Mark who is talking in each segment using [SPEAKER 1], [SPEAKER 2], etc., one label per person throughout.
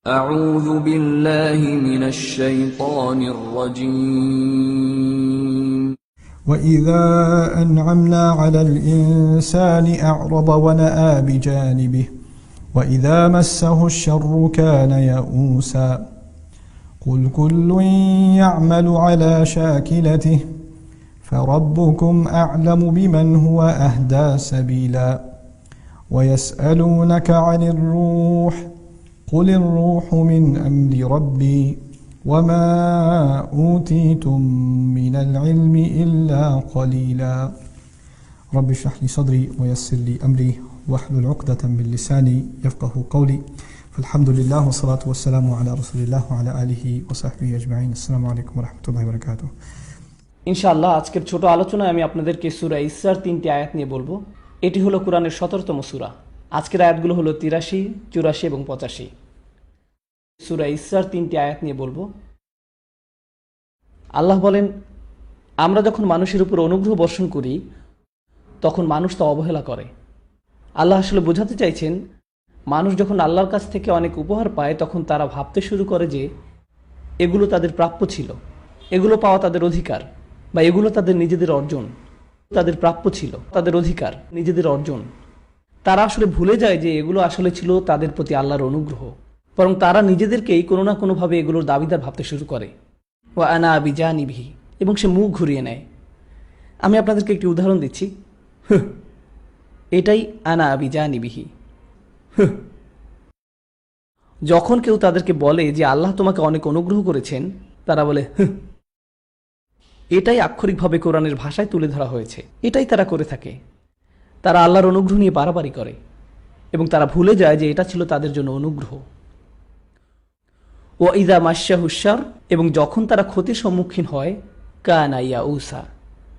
[SPEAKER 1] أعوذ بالله من الشيطان الرجيم.
[SPEAKER 2] وإذا أنعمنا على الإنسان أعرض ونأى بجانبه وإذا مسه الشر كان يئوسا قل كل يعمل على شاكلته فربكم أعلم بمن هو أهدى سبيلا ويسألونك عن الروح قل الروح من أمر ربي وما أوتيتم من العلم إلا قليلا رب اشرح لي صدري ويسر لي أمري واحلل عقدة من لساني يفقه قولي فالحمد لله والصلاة والسلام على رسول الله وعلى آله وصحبه أجمعين. السلام عليكم ورحمة الله وبركاته.
[SPEAKER 3] ইনশাআল্লাহ আজকের ছোট আলোচনায় আমি আপনাদেরকে সূরা ইসরার 3টি আয়াত নিয়ে বলবো। এটি হলো কোরআনের 17তম সূরা। আজকের আয়াতগুলো হলো 83, 84 এবং 85। সূরা ইসরার 3টি আয়াত নিয়ে বলবো। আল্লাহ বলেন, আমরা যখন মানুষের উপর অনুগ্রহ বর্ষণ করি তখন মানুষ তা অবহেলা করে। আল্লাহ আসলে বোঝাতে চাইছেন, মানুষ যখন আল্লাহর কাছ থেকে অনেক উপহার পায় তখন তারা ভাবতে শুরু করে যে এগুলো তাদের প্রাপ্য ছিল, এগুলো পাওয়া তাদের অধিকার, বা এগুলো তাদের নিজেদের অর্জন। তাদের প্রাপ্য ছিল, তাদের অধিকার, নিজেদের অর্জন। তারা আসলে ভুলে যায় যে এগুলো আসলে ছিল তাদের প্রতি আল্লাহর অনুগ্রহ। বরং তারা নিজেদেরকেই কোনো না কোনোভাবে এগুলোর দাবিদার ভাবতে শুরু করে। ও আনা বিজানিবিহি, এবং সে মুখ ঘুরিয়ে নেয়। আমি আপনাদেরকে একটি উদাহরণ দিচ্ছি। এটাই আনা বিজানিবিহি। যখন কেউ তাদেরকে বলে যে আল্লাহ তোমাকে অনেক অনুগ্রহ করেছেন, তারা বলে এটাই আক্ষরিকভাবে কোরআনের ভাষায় তুলে ধরা হয়েছে। এটাই তারা করে থাকে। তারা আল্লাহর অনুগ্রহ নিয়ে বাড়াবাড়ি করে এবং তারা ভুলে যায় যে এটা ছিল তাদের জন্য অনুগ্রহ। ও ইদা মাশাহুশার, এবং যখন তারা ক্ষতির সম্মুখীন হয়, কানা ইয়াউসা,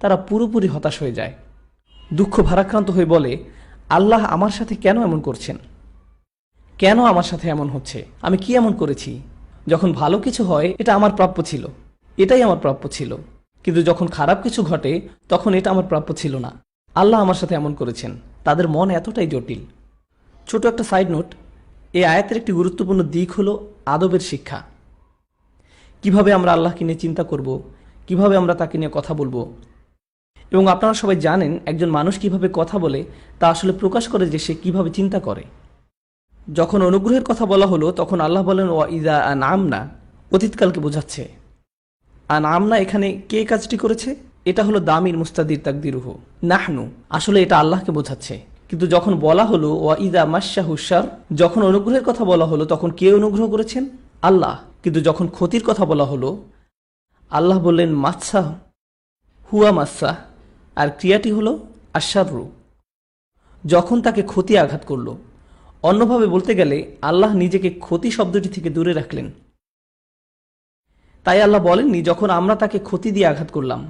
[SPEAKER 3] তারা পুরোপুরি হতাশ হয়ে যায়, দুঃখ ভারাক্রান্ত হয়ে বলে, আল্লাহ আমার সাথে কেন এমন করছেন? কেন আমার সাথে এমন হচ্ছে? আমি কি এমন করেছি? যখন ভালো কিছু হয় এটা আমার প্রাপ্য ছিল, এটাই আমার প্রাপ্য ছিল, কিন্তু যখন খারাপ কিছু ঘটে তখন এটা আমার প্রাপ্য ছিল না। আল্লাহ আমার সাথে এমন করেছেন। তাদের মন এতটাই জটিল। ছোট একটা সাইড নোট, এই আয়াতের একটি গুরুত্বপূর্ণ দিক হলো আদবের শিক্ষা। কিভাবে আমরা আল্লাহকে নিয়ে চিন্তা করব, কিভাবে আমরা তাকে নিয়ে কথা বলবো। এবং আপনারা সবাই জানেন, একজন মানুষ কিভাবে কথা বলে তা আসলে প্রকাশ করে যে সে কিভাবে চিন্তা করে। যখন অনুগ্রহের কথা বলা হলো তখন আল্লাহ বলেন ওয়া ইযা আনআমনা, অতীতকালকে বোঝাচ্ছে। আনআমনা এখানে কে কাজটি করেছে? এটা হলো দামির মুস্তাদির তাকদিরুহু নাহনু, আসলে এটা আল্লাহকে বোঝাচ্ছে। কিন্তু যখন বলা হলো ওয়া ইযা মাশাহুশার, যখন অনুগ্রহের কথা বলা হলো তখন কে অনুগ্রহ করেছেন? আল্লাহ। কিন্তু যখন ক্ষতির কথা বলা হলো, আল্লাহ বললেন মাসা হুয়া মাসা, আর ক্রিয়াটি হলো আশাররু, যখন তাকে ক্ষতি আঘাত করলো। অন্যভাবে বলতে গেলে আল্লাহ নিজেকে ক্ষতি শব্দটি থেকে দূরে রাখলেন। তাই আল্লাহ বলেননি যখন আমরা তাকে ক্ষতি দিয়ে আঘাত করলাম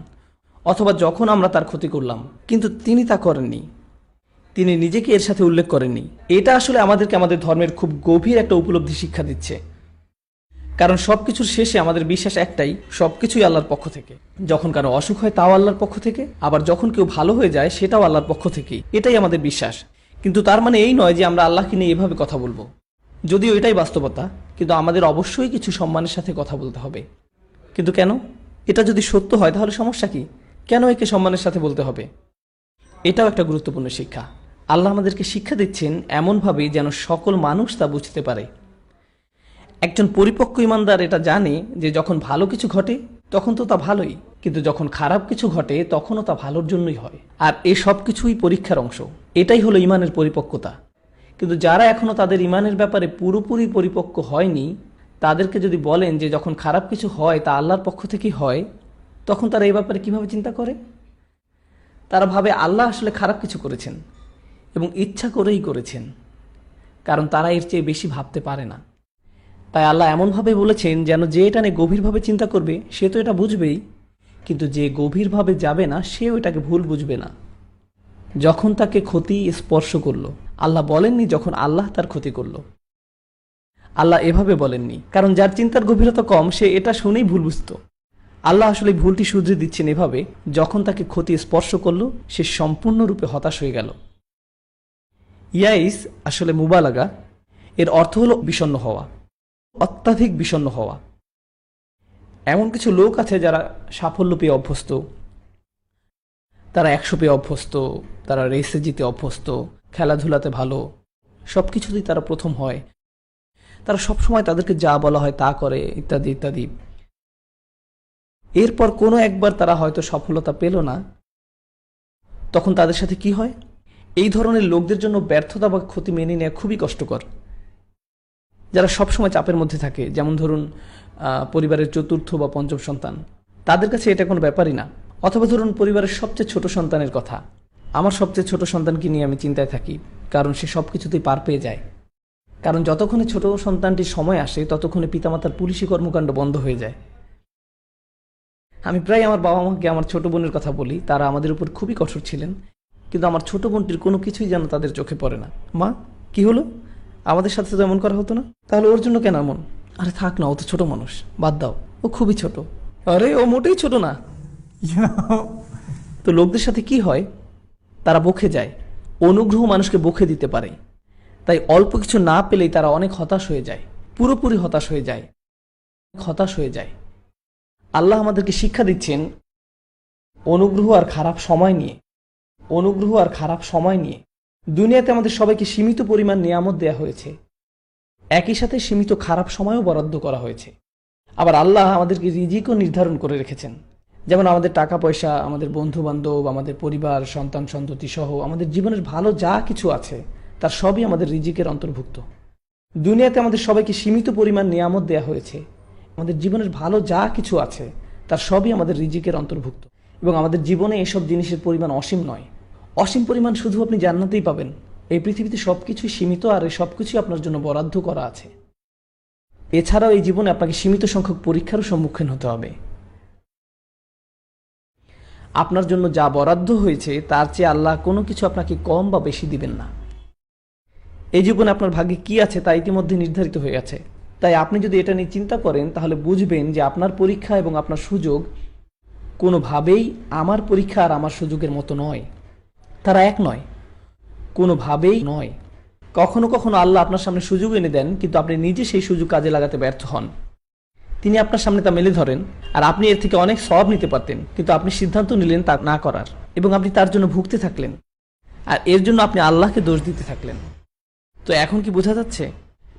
[SPEAKER 3] অথবা যখন আমরা তার ক্ষতি করলাম, কিন্তু তিনি তা করেননি। তিনি নিজেকে এর সাথে উল্লেখ করেননি। এটা আসলে আমাদেরকে আমাদের ধর্মের খুব গভীর একটা উপলব্ধি শিক্ষা দিচ্ছে। কারণ সবকিছুর শেষে আমাদের বিশ্বাস একটাই, সবকিছুই আল্লাহর পক্ষ থেকে। যখন কারো অসুখ হয় তাও আল্লাহর পক্ষ থেকে, আবার যখন কেউ ভালো হয়ে যায় সেটাও আল্লাহর পক্ষ থেকেই। এটাই আমাদের বিশ্বাস। কিন্তু তার মানে এই নয় যে আমরা আল্লাহকে নিয়ে এভাবে কথা বলবো। যদিও এটাই বাস্তবতা, কিন্তু আমাদের অবশ্যই কিছু সম্মানের সাথে কথা বলতে হবে। কিন্তু কেন? এটা যদি সত্য হয় তাহলে সমস্যা কি? কেন একে সম্মানের সাথে বলতে হবে? এটাও একটা গুরুত্বপূর্ণ শিক্ষা। আল্লাহ আমাদেরকে শিক্ষা দিচ্ছেন এমনভাবে যেন সকল মানুষ তা বুঝতে পারে। একজন পরিপক্ক ইমানদার এটা জানে যে যখন ভালো কিছু ঘটে তখন তো তা ভালোই, কিন্তু যখন খারাপ কিছু ঘটে তখনও তা ভালোর জন্যই হয়। আর এই সব কিছুই পরীক্ষার অংশ। এটাই হলো ইমানের পরিপক্কতা। কিন্তু যারা এখনো তাদের ইমানের ব্যাপারে পুরোপুরি পরিপক্ক হয়নি, তাদেরকে যদি বলেন যে যখন খারাপ কিছু হয় তা আল্লাহর পক্ষ থেকেই হয়, তখন তারা এই ব্যাপারে কিভাবে চিন্তা করে? তারা ভাবে আল্লাহ আসলে খারাপ কিছু করেছেন এবং ইচ্ছা করেই করেছেন, কারণ তারা এর চেয়ে বেশি ভাবতে পারে না। তাই আল্লাহ এমনভাবে বলেছেন যেন যে এটা নিয়ে গভীরভাবে চিন্তা করবে সে তো এটা বুঝবেই, কিন্তু যে গভীরভাবে যাবে না সেও এটাকে ভুল বুঝবে না। যখন তাকে ক্ষতি স্পর্শ করলো, আল্লাহ বলেননি যখন আল্লাহ তার ক্ষতি করলো। আল্লাহ এভাবে বলেননি, কারণ যার চিন্তার গভীরতা কম সে এটা শুনেই ভুল বুঝত। আল্লাহ আসলে ভুলটি শুধরে দিচ্ছেন এভাবে, যখন তাকে ক্ষতি স্পর্শ করলো সে সম্পূর্ণরূপে হতাশ হয়ে গেল। ইয়াইস আসলে মুবালাগা, এর অর্থ হলো বিষণ্ণ হওয়া। অত্যাধিক বিষণ্ণ হওয়া। এমন কিছু লোক আছে যারা সাফল্য পেয়ে অভ্যস্ত, তারা 100 পেয়ে অভ্যস্ত, তারা রেসে জিতে অভ্যস্ত, খেলাধুলাতে ভালো, সব কিছুতেই তারা প্রথম হয়, তারা সবসময় তাদেরকে যা বলা হয় তা করে, ইত্যাদি ইত্যাদি। এরপর কোনো একবার তারা হয়তো সফলতা পেল না, তখন তাদের সাথে কি হয়? এই ধরনের লোকদের জন্য ব্যর্থতা বা ক্ষতি মেনে নেওয়া খুবই কষ্টকর। যারা সবসময় চাপের মধ্যে থাকে, যেমন ধরুন পরিবারের চতুর্থ বা পঞ্চম সন্তান, তাদের কাছে এটা কোনো ব্যাপারই না। অথবা ধরুন পরিবারের সবচেয়ে ছোট সন্তানের কথা, আমার সবচেয়ে ছোট সন্তানকে নিয়ে আমি চিন্তায় থাকি, কারণ সে সব কিছুতেই পার পেয়ে যায়। কারণ যতক্ষণে ছোট সন্তানটির সময় আসে ততক্ষণে পিতামাতার পুলিশি কর্মকাণ্ড বন্ধ হয়ে যায়। আমি প্রায় আমার বাবা মাকে আমার ছোট বোনের কথা বলি, তারা আমাদের উপর খুবই কঠোর ছিলেন, কিন্তু আমার ছোট বোনটির কোনো কিছুই যেন তাদের চোখে পড়ে না। মা, কি হলো? আমাদের সাথে তো এমন করা হতো না, তাহলে ওর জন্য কেন এমন? আরে থাক না, ও তো ছোট মানুষ, বাদ দাও, ও খুবই ছোট। আরে ও মোটেই ছোট না। তো লোকদের সাথে কি হয়? তারা বকে যায়। অনুগ্রহ মানুষকে বকে দিতে পারে, তাই অল্প কিছু না পেলেই তারা অনেক হতাশ হয়ে যায়, পুরোপুরি হতাশ হয়ে যায়। আল্লাহ আমাদেরকে শিক্ষা দিচ্ছেন অনুগ্রহ আর খারাপ সময় নিয়ে। দুনিয়াতে আমাদের সবাইকে সীমিত পরিমাণ নিয়ামত দেয়া হয়েছে, একই সাথে সীমিত খারাপ সময়ও বরাদ্দ করা হয়েছে। আবার আল্লাহ আমাদেরকে রিজিকও নির্ধারণ করে রেখেছেন, যেমন আমাদের টাকা পয়সা, আমাদের বন্ধু বান্ধব, আমাদের পরিবার, সন্তান সন্ততি সহ আমাদের জীবনের ভালো যা কিছু আছে তার সবই আমাদের রিজিকের অন্তর্ভুক্ত। দুনিয়াতে আমাদের সবাইকে সীমিত পরিমাণ নিয়ামত দেয়া হয়েছে, আমাদের জীবনের ভালো যা কিছু আছে তার সবই আমাদের রিজিকের অন্তর্ভুক্ত। এবং আমাদের জীবনে এসব জিনিসের পরিমাণ অসীম নয়, অসীম পরিমাণ শুধু আপনি জান্নাতেই পাবেন। এই পৃথিবীতে সবকিছুই সীমিত, আর এই সবকিছুই আপনার জন্য বরাদ্দ করা আছে। এছাড়াও এই জীবনে আপনাকে সীমিত সংখ্যক পরীক্ষারও সম্মুখীন হতে হবে। আপনার জন্য যা বরাদ্দ হয়েছে তার চেয়ে আল্লাহ কোনো কিছু আপনাকে কম বা বেশি দিবেন না। এই জীবনে আপনার ভাগ্যে কি আছে তা ইতিমধ্যে নির্ধারিত হয়ে আছে। তাই আপনি যদি এটা নিয়ে চিন্তা করেন তাহলে বুঝবেন যে আপনার পরীক্ষা এবং আপনার সুযোগ কোনোভাবেই আমার পরীক্ষা আর আমার সুযোগের মতো নয়, তারা এক নয়, কোনোভাবেই নয়। কখনো কখনো আল্লাহ আপনার সামনে সুযোগ এনে দেন, কিন্তু আপনি নিজে সেই সুযোগ কাজে লাগাতে ব্যর্থ হন। তিনি আপনার সামনে তা মেলে ধরেন, আর আপনি এর থেকে অনেক সওয়াব নিতে পারতেন, কিন্তু আপনি সিদ্ধান্ত নিলেন তা না করার, এবং আপনি তার জন্য ভুগতে থাকলেন, আর এর জন্য আপনি আল্লাহকে দোষ দিতে থাকলেন। তো এখন কি বোঝা যাচ্ছে?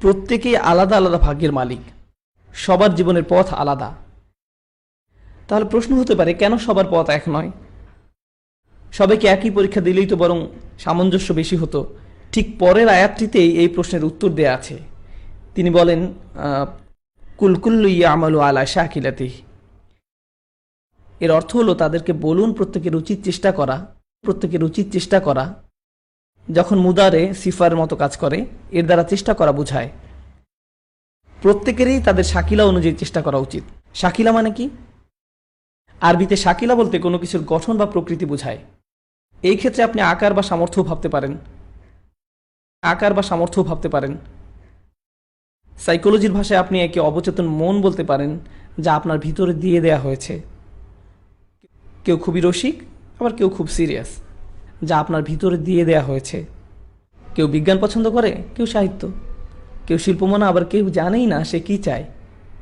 [SPEAKER 3] প্রত্যেকেই আলাদা আলাদা ভাগ্যের মালিক, সবার জীবনের পথ আলাদা। তাহলে প্রশ্ন হতে পারে, কেন সবার পথ এক নয়? সবাইকে একই পরীক্ষা দিলেই তো বরং সামঞ্জস্য বেশি হতো। ঠিক পরের আয়াতটিতেই এই প্রশ্নের উত্তর দেয়া আছে। তিনি বলেন, কুলকুল্লু ইয়ামালু আলা শাকিলাতিহি। এর অর্থ হলো তাদেরকে বলুন প্রত্যেকের উচিত চেষ্টা করা। যখন মুদারে সিফার মতো কাজ করে, এর দ্বারা চেষ্টা করা বোঝায়। প্রত্যেকেরই তাদের শাকিলা অনুযায়ী চেষ্টা করা উচিত। শাকিলা মানে কি? আরবিতে শাকিলা বলতে কোনো কিছুর গঠন বা প্রকৃতি বোঝায়। এই ক্ষেত্রে আপনি আকার বা সামর্থ্য ভাবতে পারেন। সাইকোলজির ভাষায় আপনি একে অবচেতন মন বলতে পারেন, যা আপনার ভিতরে দিয়ে দেয়া হয়েছে। কেউ খুবই রসিক, আবার কেউ খুব সিরিয়াস, যা আপনার ভিতরে দিয়ে দেয়া হয়েছে। কেউ বিজ্ঞান পছন্দ করে, কেউ সাহিত্য, কেউ শিল্পমনা, আবার কেউ জানেই না সে কি চায়,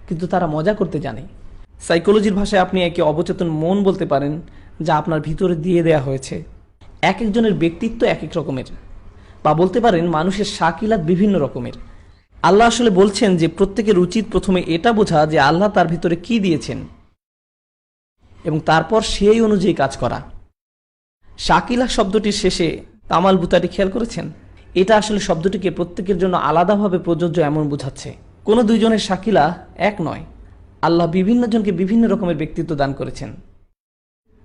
[SPEAKER 3] কিন্তু তারা মজা করতে জানে। সাইকোলজির ভাষায় আপনি একে অবচেতন মন বলতে পারেন, যা আপনার ভিতরে দিয়ে দেয়া হয়েছে। এক একজনের ব্যক্তিত্ব এক এক রকমের, বা বলতে পারেন মানুষের শাকিলাত বিভিন্ন রকমের। আল্লাহ আসলে বলছেন যে প্রত্যেকের উচিত প্রথমে এটা বোঝা যে আল্লাহ তার ভিতরে কি দিয়েছেন, এবং তারপর সেই অনুযায়ী কাজ করা। শাকিলা শব্দটির শেষে তামাল বুতাটি খেয়াল করেছেন? এটা আসলে শব্দটিকে প্রত্যেকের জন্য আলাদাভাবে প্রযোজ্য এমন বোঝাচ্ছে। কোনো দুইজনের শাকিলা এক নয়। আল্লাহ বিভিন্ন জনকে বিভিন্ন রকমের ব্যক্তিত্ব দান করেছেন,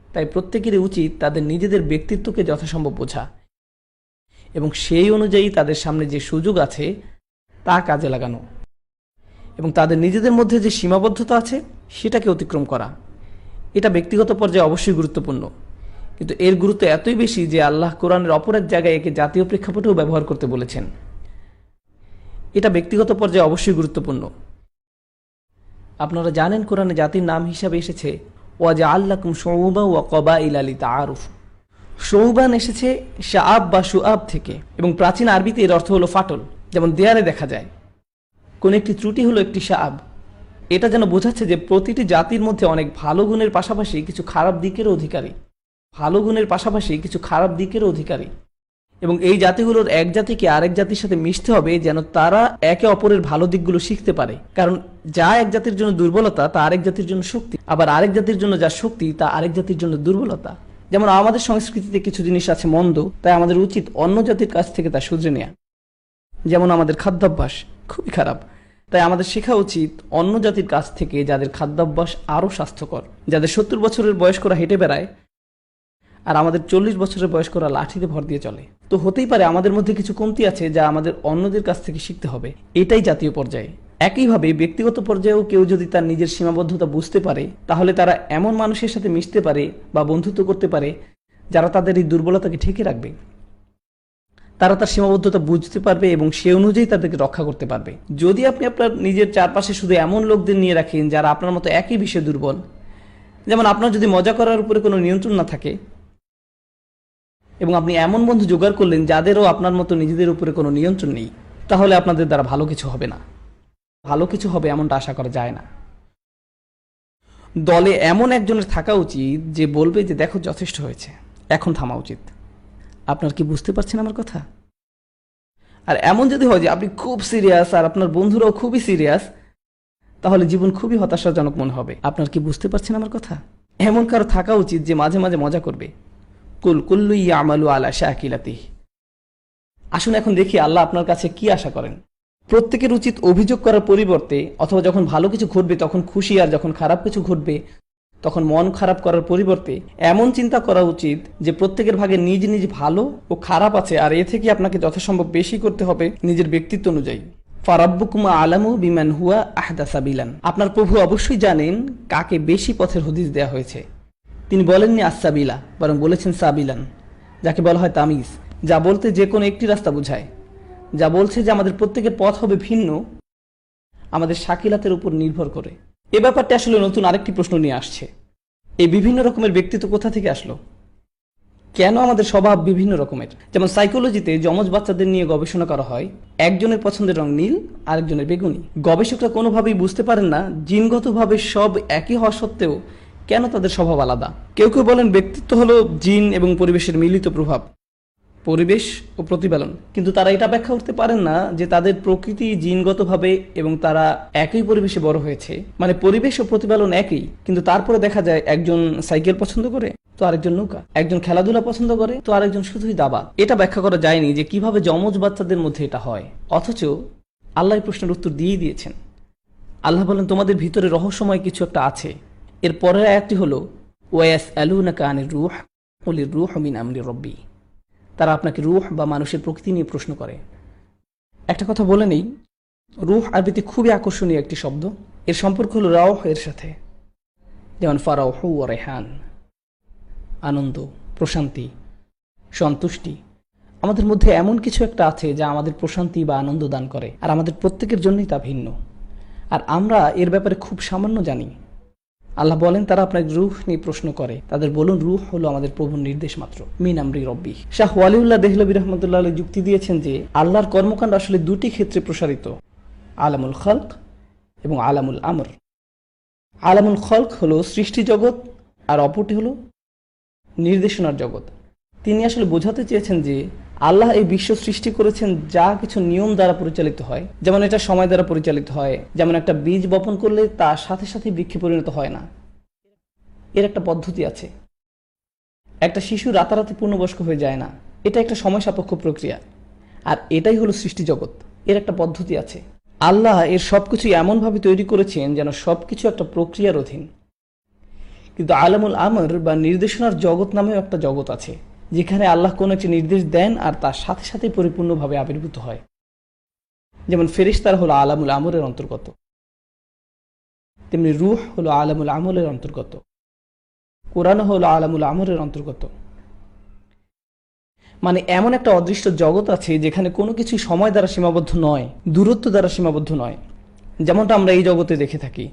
[SPEAKER 3] তাই প্রত্যেকেরই উচিত তাদের নিজেদের ব্যক্তিত্বকে যথাসম্ভব বোঝা, এবং সেই অনুযায়ী তাদের সামনে যে সুযোগ আছে তা কাজে লাগানো, এবং তাদের নিজেদের মধ্যে যে সীমাবদ্ধতা আছে সেটাকে অতিক্রম করা। এটা ব্যক্তিগত পর্যায়ে অবশ্যই গুরুত্বপূর্ণ, কিন্তু এর গুরুত্ব এতই বেশি যে আল্লাহ কোরআনের অপর এক জায়গায় একে জাতীয় প্রেক্ষাপটেও ব্যবহার করতে বলেছেন। এটা ব্যক্তিগত পর্যায়ে অবশ্যই গুরুত্বপূর্ণ। আপনারা জানেন কোরআনে জাতির নাম হিসাবে এসেছে ওয়াজআল্লাকুম শুউবা ওয়া ক্বাবাইলা লিতাআরুফু। শৌবান এসেছে শাআব বা শুআব থেকে, এবং প্রাচীন আরবিতে এর অর্থ হলো ফাটল, যেমন দেয়ালে দেখা যায়। কোন একটি ত্রুটি হলো একটি শাব। এটা যেন বোঝাচ্ছে যে প্রতিটি জাতির মধ্যে অনেক ভালো গুণের পাশাপাশি কিছু খারাপ দিকেরও অধিকারী, ভালো গুণের পাশাপাশি কিছু খারাপ দিকেরও অধিকারী। এবং এই জাতিগুলোর এক জাতিকে আরেক জাতির সাথে মিশতে হবে যেন তারা একে অপরের ভালো দিকগুলো শিখতে পারে। কারণ যা এক জাতির জন্য দুর্বলতা তা আরেক জাতির জন্য শক্তি, আবার আরেক জাতির জন্য যা শক্তি তা আরেক জাতির জন্য দুর্বলতা। যেমন আমাদের সংস্কৃতিতে কিছু জিনিস আছে মন্দ, তাই আমাদের উচিত অন্য জাতির কাছ থেকে তা শুধরে নেওয়া। যেমন আমাদের খাদ্যাভ্যাস খুবই খারাপ, তাই আমাদের শেখা উচিত অন্য জাতির কাছ থেকে যাদের খাদ্যাভ্যাস আরও স্বাস্থ্যকর, যাদের 70 বছরের বয়স্করা হেঁটে বেড়ায় আর আমাদের 40 বছরের বয়স্করা লাঠিতে ভর দিয়ে চলে। তো হতেই পারে আমাদের মধ্যে কিছু কমতি আছে যা আমাদের অন্যদের কাছ থেকে শিখতে হবে। এটাই জাতীয় পর্যায়ে। একইভাবে ব্যক্তিগত পর্যায়েও কেউ যদি তার নিজের সীমাবদ্ধতা বুঝতে পারে, তাহলে তারা এমন মানুষের সাথে মিশতে পারে বা বন্ধুত্ব করতে পারে যারা তাদের এই দুর্বলতাকে ঠেকে রাখবে। তারা তার সীমাবদ্ধতা বুঝতে পারবে এবং সে অনুযায়ী তাদেরকে রক্ষা করতে পারবে। যদি আপনি আপনার নিজের চারপাশে শুধু এমন লোকদের নিয়ে রাখেন যারা আপনার মতো একই বিষয়ে দুর্বল, যেমন আপনার যদি মজা করার উপরে কোনো নিয়ন্ত্রণ না থাকে, এবং আপনি এমন বন্ধু জোগাড় করলেন যাদেরও আপনার মতো নিজেদের উপরে কোনো নিয়ন্ত্রণ নেই, তাহলে আপনাদের দ্বারা ভালো কিছু হবে না। ভালো কিছু হবে এমনটা আশা করা যায় না। দলে এমন একজনের থাকা উচিত যে বলবে যে দেখো যথেষ্ট হয়েছে, এখন থামা উচিত। আপনার কি বুঝতে পারছেন আমার কথা? আর এমন যদি হয় যে আপনি খুব সিরিয়াস আর আপনার বন্ধুরাও খুবই সিরিয়াস, তাহলে জীবন খুবই হতাশাজনক মনে হবে। আপনার কি বুঝতে পারছেন আমার কথা? এমন কারো থাকা উচিত যে মাঝে মাঝে মজা করবে। কুল কুল্লু ইয়ামালু আলা শাকিলাতিহি। আসুন এখন দেখি আল্লাহ আপনার কাছে কি আশা করেন। প্রত্যেকের উচিত অভিযোগ করার পরিবর্তে, অথবা যখন ভালো কিছু ঘটবে তখন খুশি, আর যখন খারাপ কিছু ঘটবে তখন মন খারাপ করার পরিবর্তে এমন চিন্তা করা উচিত যে প্রত্যেকের ভাগে নিজ নিজ ভালো ও খারাপ আছে, আর এ থেকে আপনাকে যথাসম্ভব বেশি করতে হবে নিজের ব্যক্তিত্ব অনুযায়ী। ফারাব্বুকুম আলামু বিমান হুয়া আহদা সাবিলান। আপনার প্রভু অবশ্যই জানেন কাকে বেশি পথের হদিস দেয়া হয়েছে। তিনি বলেননি আসসাবিলা, বরং বলেছেন সাবিলান, যাকে বলা হয় তামিজ, যা বলতে যে কোনো একটি রাস্তা বোঝায়, যা বলছে যে আমাদের প্রত্যেকের পথ হবে ভিন্ন আমাদের শাকিলাতের উপর নির্ভর করে। এ ব্যাপারটা আসলে নতুন আরেকটি প্রশ্ন নিয়ে আসছে। এই বিভিন্ন রকমের ব্যক্তিত্ব কোথা থেকে আসলো? কেন আমাদের স্বভাব বিভিন্ন রকমের? যেমন সাইকোলজিতে যমজ বাচ্চাদের নিয়ে গবেষণা করা হয়। একজনের পছন্দের রং নীল, আরেকজনের বেগুনি। গবেষকরা কোনোভাবেই বুঝতে পারেন না জিনগতভাবে সব একই হওয়া সত্ত্বেও কেন তাদের স্বভাব আলাদা। কেউ কেউ বলেন ব্যক্তিত্ব হলো জিন এবং পরিবেশের মিলিত প্রভাব, পরিবেশ ও প্রতিপালন। কিন্তু তারা এটা ব্যাখ্যা করতে পারেন না যে তাদের প্রকৃতি জিনগতভাবে এবং তারা একই পরিবেশে বড় হয়েছে, মানে পরিবেশ ও প্রতিপালন একই, কিন্তু তারপরে দেখা যায় একজন সাইকেল পছন্দ করে তো আরেকজন নৌকা, একজন খেলাধুলা পছন্দ করে তো আরেকজন শুধুই দাবা। এটা ব্যাখ্যা করা যায়নি যে কিভাবে যমজ বাচ্চাদের মধ্যে এটা হয়, অথচ আল্লাহ এই প্রশ্নের উত্তর দিয়ে দিয়েছেন। আল্লাহ বলেন তোমাদের ভিতরে রহস্যময় কিছু একটা আছে। এর পরের আয়াতটি হলো ওয়ায়াসআলুনাকা আনির রূহ কুলির রূহু মিন আমরি রব্বি। তারা আপনাকে রূহ বা মানুষের প্রকৃতি নিয়ে প্রশ্ন করে। একটা কথা বলে নেই, রূহ আরবিতে খুবই আকর্ষণীয় একটি শব্দ। এর সম্পর্ক হলো রাওহ এর সাথে, যেমন ফারাউহু ওয়া রায়হান, আনন্দ, প্রশান্তি, সন্তুষ্টি। আমাদের মধ্যে এমন কিছু একটা আছে যা আমাদের প্রশান্তি বা আনন্দ দান করে, আর আমাদের প্রত্যেকের জন্যই তা ভিন্ন, আর আমরা এর ব্যাপারে খুব সামান্য জানি। আল্লাহ বলেন তারা আপনাকে রূহ নিয়ে প্রশ্ন করে, তাদের বলুন রূহ হলো আমাদের প্রভুর নির্দেশ মাত্র, মিন আমরি রব্বি। শাহ ওয়ালিউল্লাহ দেহলভী রহমতুল্লাহ আলাইহি যুক্তি দিয়েছেন যে আল্লাহর কর্মকাণ্ড আসলে দুটি ক্ষেত্রে প্রসারিত, আলামুল খালক এবং আলামুল আমর। আলামুল খালক হলো সৃষ্টি জগৎ, আর অপরটি হলো নির্দেশনার জগৎ। তিনি আসলে বোঝাতে চেয়েছেন যে আল্লাহ এই বিশ্ব সৃষ্টি করেছেন যা কিছু নিয়ম দ্বারা পরিচালিত হয়, যেমন এটা সময় দ্বারা পরিচালিত হয়। যেমন একটা বীজ বপন করলে তার সাথে সাথে বৃক্ষে পরিণত হয় না, এর একটা পদ্ধতি আছে। একটা শিশু রাতারাতি পূর্ণবয়স্ক হয়ে যায় না, এটা একটা সময় সাপেক্ষ প্রক্রিয়া। আর এটাই হলো সৃষ্টি জগৎ, এর একটা পদ্ধতি আছে। আল্লাহ এর সবকিছু এমনভাবে তৈরি করেছেন যেন সবকিছু একটা প্রক্রিয়ার অধীন। কিন্তু আলামুল আমর বা নির্দেশনার জগৎ নামেও একটা জগৎ আছে, যেখানে আল্লাহ কোন একটি নির্দেশ দেন আর তার সাথে সাথে পরিপূর্ণভাবে আবির্ভূত হয়। যেমন ফেরেশতারা হলো আলামুল আমরের অন্তর্গত, তেমনি রূহ হলো আলামুল আমলের অন্তর্গত, কোরআন হলো আলামুল আমরের অন্তর্গত। মানে এমন একটা অদৃশ্য জগৎ আছে যেখানে কোনো কিছুই সময় দ্বারা সীমাবদ্ধ নয়, দূরত্ব দ্বারা সীমাবদ্ধ নয়, যেমনটা আমরা এই জগতে দেখে থাকি।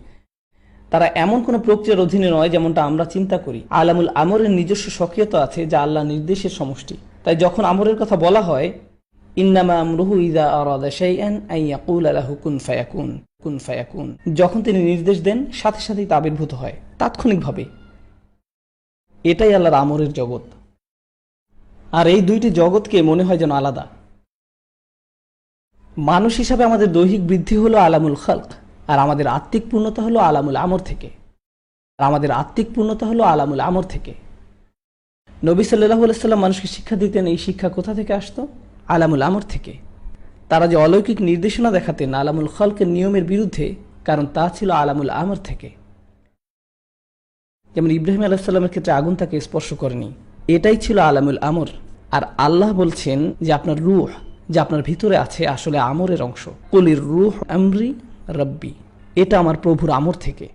[SPEAKER 3] তারা এমন কোনো প্রক্রিয়ার অধীনে নয় যেমনটা আমরা চিন্তা করি। আলামুল আমরের নিজস্ব সক্রিয়তা আছে যা আল্লাহ নির্দেশের সমষ্টি। তাই যখন আমরের কথা বলা হয় ইন্নামা আমরুহু ইযা আরাদা শাইআন আন ইয়াকুলা লাহু কুন ফায়াকুন, কুন ফায়াকুন। যখন তিনি নির্দেশ দেন সাথে সাথেই তা আবির্ভূত হয়, তাৎক্ষণিকভাবে। এটাই আল্লাহর আমরের জগৎ। আর এই দুইটি জগৎকে মনে হয় যেন আলাদা। মানুষ হিসাবে আমাদের দৈহিক বৃদ্ধি হলো আলামুল খালক, আর আমাদের আত্মিক পূর্ণতা হলো আলামুল আমর থেকে। নবী সাল্লাল্লাহু আলাইহি ওয়াসাল্লাম মানুষকে শিক্ষা দিতেন, এই শিক্ষা কোথা থেকে আসতো? আলামুল আমর থেকে। তারা যে অলৌকিক নির্দেশনা দেখাতেন আলামুল খালকের নিয়মের বিরুদ্ধে, কারণ তা ছিল আলামুল আমর থেকে। যেমন ইব্রাহিম আলাইহিস সালামের ক্ষেত্রে আগুন তাকে স্পর্শ করেনি, এটাই ছিল আলামুল আমর। আর আল্লাহ বলছেন যে আপনার রূহ, যে আপনার ভিতরে আছে, আসলে আমরের অংশ। কুলির রূহ আমরি রব্বি, এটা আমার প্রভুর আমর থেকে।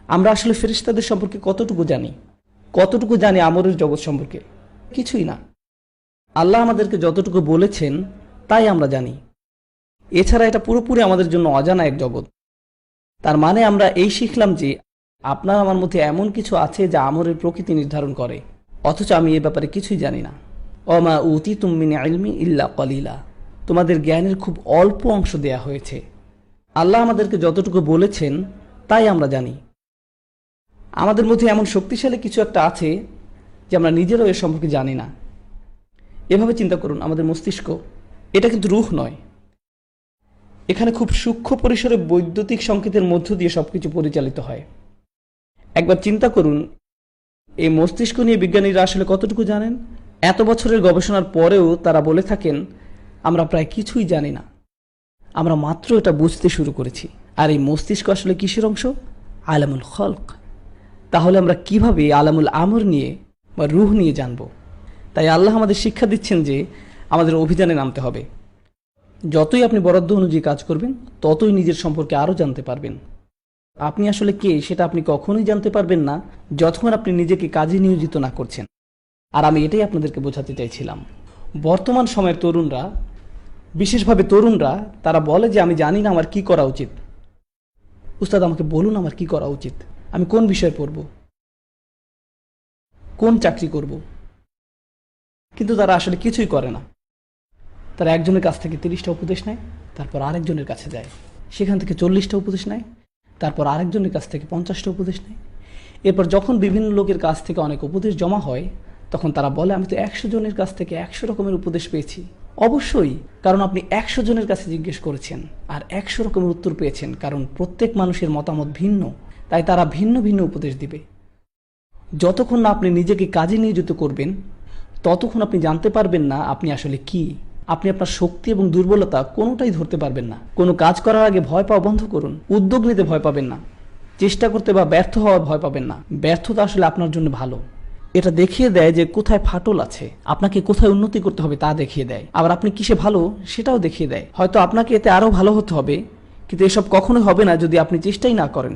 [SPEAKER 3] আমরা আসলে ফেরেশতাদের সম্পর্কে কতটুকু জানি আমরের জগৎ সম্পর্কে? কিছুই না। আল্লাহ আমাদেরকে যতটুকু বলেছেন তাই আমরা জানি। এছাড়া এটা পুরোপুরি আমাদের জন্য অজানা এক জগৎ। তার মানে আমরা এই শিখলাম যে আপনার আমার মধ্যে এমন কিছু আছে যা আমরের প্রকৃতি নির্ধারণ করে, অথচ আমি এ ব্যাপারে কিছুই জানি না। ওমা উতিতুম মিন ইলমি ইল্লা কলিলা, তোমাদের জ্ঞানের খুব অল্প অংশ দেয়া হয়েছে। আল্লাহ আমাদেরকে যতটুকু বলেছেন তাই আমরা জানি। আমাদের মধ্যে এমন শক্তিশালী কিছু একটা আছে যে আমরা নিজেরাও এর সম্পর্কে জানি না। এভাবে চিন্তা করুন, আমাদের মস্তিষ্ক, এটা কিন্তু রূহ নয়। এখানে খুব সূক্ষ্ম পরিসরে বৈদ্যুতিক সংকেতের মধ্য দিয়ে সবকিছু পরিচালিত হয়। একবার চিন্তা করুন, এই মস্তিষ্ক নিয়ে বিজ্ঞানীরা আসলে কতটুকু জানেন? এত বছরের গবেষণার পরেও তারা বলে থাকেন আমরা প্রায় কিছুই জানি না, আমরা মাত্র এটা বুঝতে শুরু করেছি। আর এই মস্তিষ্ক আসলে কিসের অংশ? আলামুল খালক। তাহলে আমরা কিভাবে আলামুল আমর নিয়ে বা রূহ নিয়ে জানব? তাই আল্লাহ আমাদের শিক্ষা দিচ্ছেন যে আমাদের অভিযানে নামতে হবে। যতই আপনি বরাদ্দ অনুযায়ী কাজ করবেন, ততই নিজের সম্পর্কে আরও জানতে পারবেন। আপনি আসলে কে সেটা আপনি কখনোই জানতে পারবেন না যতক্ষণ আপনি নিজেকে কাজে নিয়োজিত না করছেন। আর আমি এটাই আপনাদেরকে বোঝাতে চাইছিলাম। বর্তমান সময়ের তরুণরা, বিশেষভাবে তরুণরা, তারা বলে যে আমি জানি না আমার কি করা উচিত। উস্তাদ আমাকে বলুন আমার কি করা উচিত, আমি কোন বিষয়ে পড়ব, কোন চাকরি করব। কিন্তু তারা আসলে কিছুই করে না। তারা একজনের কাছ থেকে 30টা উপদেশ নেয়, তারপর আরেকজনের কাছে যায়, সেখান থেকে 40টা উপদেশ নেয়, তারপর আরেকজনের কাছ থেকে 50টা উপদেশ নেয়। এরপর যখন বিভিন্ন লোকের কাছ থেকে অনেক উপদেশ জমা হয়, তখন তারা বলে আমি তো 100 জনের কাছ থেকে 100 রকমের উপদেশ পেয়েছি। অবশ্যই, কারণ আপনি 100 জনের কাছে জিজ্ঞেস করেছেন আর 100 রকমের উত্তর পেয়েছেন, কারণ প্রত্যেক মানুষের মতামত ভিন্ন, তাই তারা ভিন্ন ভিন্ন উপদেশ দিবে। যতক্ষণ না আপনি নিজেকে কাজে নিয়োজিত করবেন, ততক্ষণ আপনি জানতে পারবেন না আপনি আসলে কি। আপনি আপনার শক্তি এবং দুর্বলতা কোনোটাই ধরতে পারবেন না। কোনো কাজ করার আগে ভয় পাওয়া বন্ধ করুন। উদ্যোগ নিতে ভয় পাবেন না, চেষ্টা করতে বা ব্যর্থ হওয়ার ভয় পাবেন না। ব্যর্থতা আসলে আপনার জন্য ভালো। এটা দেখিয়ে দেয় যে কোথায় ফাটল আছে, আপনাকে কোথায় উন্নতি করতে হবে তা দেখিয়ে দেয়। আবার আপনি কিসে ভালো সেটাও দেখিয়ে দেয়। হয়তো আপনাকে এতে আরও ভালো হতে হবে, কিন্তু এসব কখনোই হবে না যদি আপনি চেষ্টাই না করেন।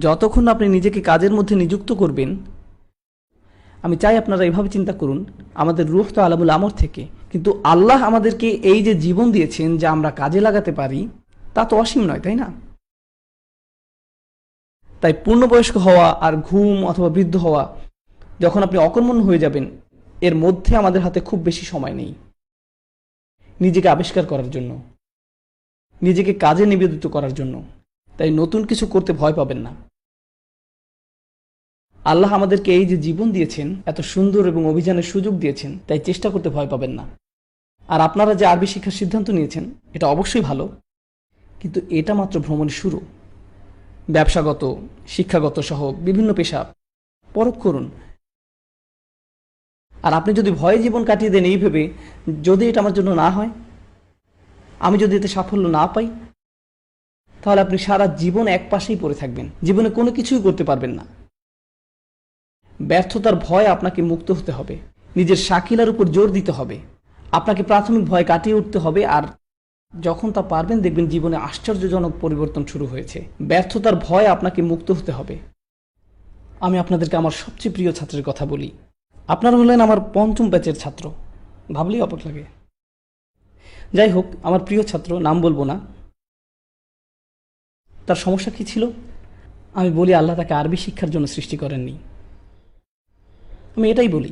[SPEAKER 3] যতক্ষণ আপনি নিজেকে কাজের মধ্যে নিযুক্ত করবেন, আমি চাই আপনারা এভাবে চিন্তা করুন, আমাদের রূহ তো আলামুল আমর থেকে, কিন্তু আল্লাহ আমাদেরকে এই যে জীবন দিয়েছেন যা আমরা কাজে লাগাতে পারি, তা তো অসীম নয়, তাই না? তাই পূর্ণবয়স্ক হওয়া আর ঘুম অথবা বৃদ্ধ হওয়া, যখন আপনি অকর্মণ্য হয়ে যাবেন, এর মধ্যে আমাদের হাতে খুব বেশি সময় নেই নিজেকে আবিষ্কার করার জন্য, নিজেকে কাজে নিবেদিত করার জন্য। তাই নতুন কিছু করতে ভয় পাবেন না। আল্লাহ আমাদেরকে এই যে জীবন দিয়েছেন, এত সুন্দর এবং অভিযানের সুযোগ দিয়েছেন, তাই চেষ্টা করতে ভয় পাবেন না। আর আপনারা যে আরবি শিক্ষার সিদ্ধান্ত নিয়েছেন, এটা অবশ্যই ভালো, কিন্তু এটা মাত্র ভ্রমণের শুরু। ব্যবসাগত, শিক্ষাগত সহ বিভিন্ন পেশা পরখ করুন। আর আপনি যদি ভয়ে জীবন কাটিয়ে দেন এই ভেবে, যদি এটা আমার জন্য না হয়, আমি যদি এতে সাফল্য না পাই, তাহলে আপনি সারা জীবন এক পাশেই পড়ে থাকবেন, জীবনে কোনো কিছুই করতে পারবেন না। ব্যর্থতার ভয় আপনাকে মুক্ত হতে হবে, নিজের শাকিলার উপর জোর দিতে হবে, আপনাকে প্রাথমিক ভয় কাটিয়ে উঠতে হবে। আর যখন তা পারবেন, দেখবেন জীবনে আশ্চর্যজনক পরিবর্তন শুরু হয়েছে। ব্যর্থতার ভয় আপনাকে মুক্ত হতে হবে। আমি আপনাদেরকে আমার সবচেয়ে প্রিয় ছাত্রের কথা বলি। আপনারা হলেন আমার 5ম ব্যাচের ছাত্র, ভাবলেই অবাক লাগে। যাই হোক, আমার প্রিয় ছাত্র, নাম বলবো না। তার সমস্যা কি ছিল? আমি বলি আল্লাহ তাকে আরবি শিক্ষার জন্য সৃষ্টি করেননি, আমি এটাই বলি।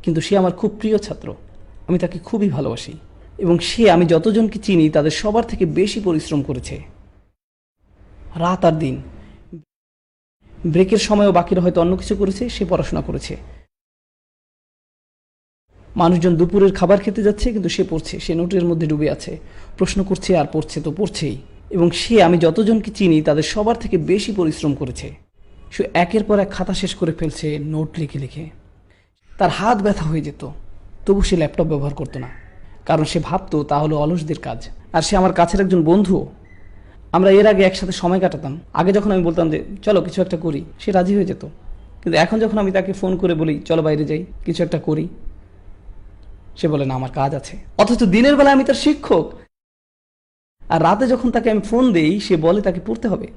[SPEAKER 3] কিন্তু সে আমার খুব প্রিয় ছাত্র, আমি তাকে খুবই ভালোবাসি এবং সে আমি যতজনকে চিনি তাদের সবার থেকে বেশি পরিশ্রম করেছে, রাত আর দিন। ব্রেকের সময়ও বাকিরা হয়তো অন্য কিছু করেছে, সে পড়াশোনা করেছে। মানুষজন দুপুরের খাবার খেতে যাচ্ছে কিন্তু সে পড়ছে, সে নোটের মধ্যে ডুবে আছে, প্রশ্ন করছে আর পড়ছে তো পড়ছেই। এবং সে আমি যতজনকে চিনি তাদের সবার থেকে বেশি পরিশ্রম করেছে। সে একের পর এক খাতা শেষ করে ফেলছে নোট লিখে লিখে। তার হাত ব্যথা হয়ে যেত, তবু সে ল্যাপটপ ব্যবহার করতো না, কারণ সে ভাবতো তা হলো অলসদের কাজ। আর সে আমার কাছের একজন বন্ধু, আমরা এর আগে একসাথে সময় কাটাতাম। আগে যখন আমি বলতাম যে চলো কিছু একটা করি, সে রাজি হয়ে যেত। কিন্তু এখন যখন আমি তাকে ফোন করে বলি চলো বাইরে যাই কিছু একটা করি, সে বলে না আমার কাজ আছে। অথচ দিনের বেলা আমি তার শিক্ষক, আর রাতে যখন তাকে আমি ফোন দেই সে বলে তাকে পড়তে হবে।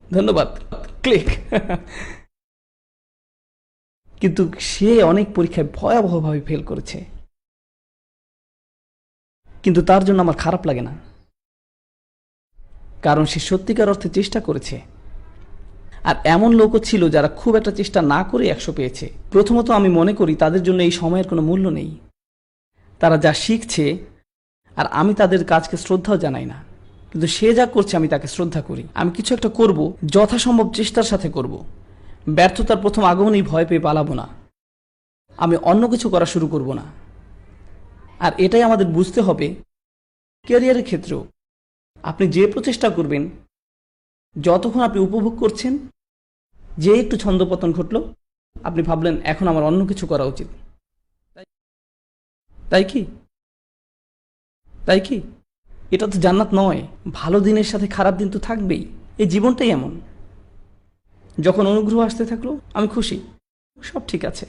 [SPEAKER 3] ধন্যবাদ, ক্লিক। কিন্তু সে অনেক পরীক্ষায় ভয়াবহভাবে ফেল করেছে, কিন্তু তার জন্য আমার খারাপ লাগে না, কারণ সে সত্যিকার অর্থে চেষ্টা করেছে। আর এমন লোকও ছিল যারা খুব একটা চেষ্টা না করে 100 পেয়েছে। প্রথমত আমি মনে করি তাদের জন্য এই সময়ের কোনো মূল্য নেই, তারা যা শিখছে, আর আমি তাদের কাজকে শ্রদ্ধাও জানাই না। কিন্তু সে যা করছে আমি তাকে শ্রদ্ধা করি। আমি কিছু একটা করব, যথাসম্ভব চেষ্টার সাথে করব। ব্যর্থতার প্রথম আগমনেই ভয় পেয়ে পালাবো না, আমি অন্য কিছু করা শুরু করব না। আর এটাই আমাদের বুঝতে হবে ক্যারিয়ারের ক্ষেত্রেও। আপনি যে প্রচেষ্টা করবেন, যতক্ষণ আপনি উপভোগ করছেন, যে একটু ছন্দপতন ঘটলো আপনি ভাবলেন এখন আমার অন্য কিছু করা উচিত, তাই কি? এটা তো জান্নাত নয়। ভালো দিনের সাথে খারাপ দিন তো থাকবেই, এই জীবনটাই এমন। যখন অনুগ্রহ আসতে থাকলো আমি খুশি, সব ঠিক আছে,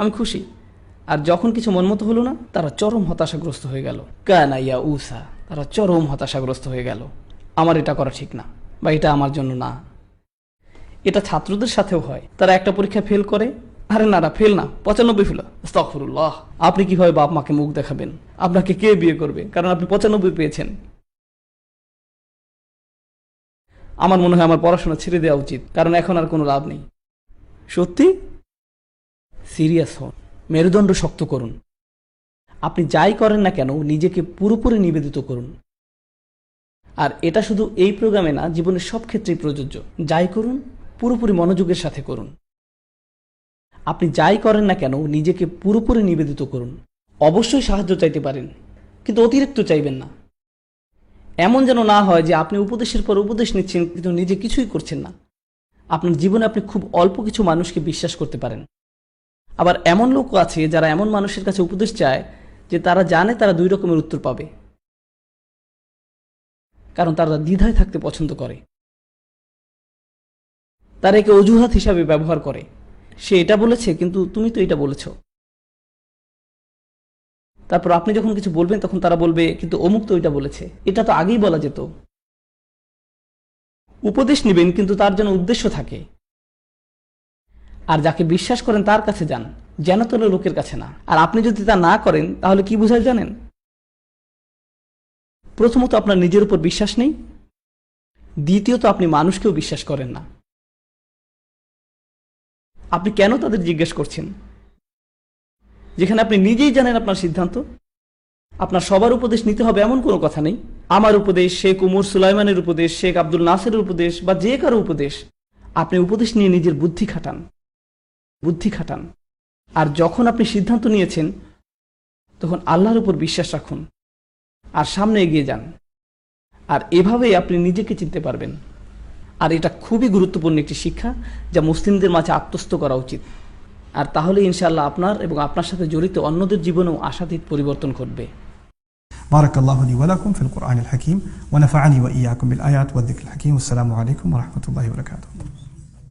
[SPEAKER 3] আমি খুশি। আর যখন কিছু মনমতো হলো না, তারা চরম হতাশাগ্রস্ত হয়ে গেল। কানা ইয়া উসা, তারা চরম হতাশাগ্রস্ত হয়ে গেল। আমার এটা করা ঠিক না, বা এটা আমার জন্য না। এটা ছাত্রদের সাথেও হয়। তারা একটা পরীক্ষা ফেল করে, আরে না ফেল না, 95 ফেল, আস্তাগফিরুল্লাহ। আপনি কিভাবে বাপ মাকে মুখ দেখাবেন? আপনাকে কে বিয়ে করবে কারণ আপনি 95 পেয়েছেন? আমার মনে হয় আমার পড়াশোনা ছেড়ে দেওয়া উচিত, কারণ এখন আর কোনো লাভ নেই। সত্যি সিরিয়াস হন, মেরুদণ্ড শক্ত করুন। আপনি যাই করেন না কেন নিজেকে পুরোপুরি নিবেদিত করুন। আর এটা শুধু এই প্রোগ্রামে না, জীবনের সব ক্ষেত্রেই প্রযোজ্য। যাই করুন পুরোপুরি মনোযোগের সাথে করুন। আপনি যাই করেন না কেন নিজেকে পুরোপুরি নিবেদিত করুন। অবশ্যই সাহায্য চাইতে পারেন, কিন্তু অতিরিক্ত চাইবেন না। এমন যেন না হয় যে আপনি উপদেশের পর উপদেশ নিচ্ছেন কিন্তু নিজে কিছুই করছেন না। আপনার জীবনে আপনি খুব অল্প কিছু মানুষকে বিশ্বাস করতে পারেন। আবার এমন লোক আছে যারা এমন মানুষের কাছে উপদেশ চায় যে তারা জানে তারা 2 রকমের উত্তর পাবে, কারণ তারা দ্বিধায় থাকতে পছন্দ করে। তারা একে অজুহাত হিসাবে ব্যবহার করে। সে এটা বলেছে কিন্তু তুমি তো এটা বলেছ। তারপর আপনি যখন কিছু বলবেন তখন তারা বলবে কিন্তু অমুক তো এটা বলেছে, এটা তো আগেই বলা যেত। উপদেশ নেবেন কিন্তু তার যেন উদ্দেশ্য থাকে। আর যাকে বিশ্বাস করেন তার কাছে যান, যেন তোর লোকের কাছে না। আর আপনি যদি তা না করেন তাহলে কি বোঝায় জানেন? প্রথমত আপনার নিজের উপর বিশ্বাস নেই, দ্বিতীয়ত আপনি মানুষকেও বিশ্বাস করেন না। আপনি কেন তাদের জিজ্ঞেস করছেন যেখানে আপনি নিজেই জানেন আপনার সিদ্ধান্ত? আপনার সবার উপদেশ নিতে হবে এমন কোনো কথা নেই। আমার উপদেশ, শেখ উমর সুলাইমানের উপদেশ, শেখ আব্দুল নাসেরের উপদেশ বা যে কারো উপদেশ, আপনি উপদেশ নিয়ে নিজের বুদ্ধি খাটান। আর যখন আপনি সিদ্ধান্ত নিয়েছেন তখন আল্লাহর উপর বিশ্বাস রাখুন আর সামনে এগিয়ে যান। আর এভাবেই আপনি নিজেকে চিনতে পারবেন। আর এটা খুবই গুরুত্বপূর্ণ একটি শিক্ষা যা মুসলিমদের মাঝে আত্মস্থ করা উচিত। আর তাহলে ইনশাআল্লাহ আপনার এবং আপনার সাথে জড়িত অন্যদের জীবনেও আশাতীত পরিবর্তন ঘটবে।
[SPEAKER 2] بارك الله لي ولكم في القرآن الحكيم ونفعني وإياكم بالآيات والذكر الحكيم والسلام عليكم ورحمة الله وبركاته.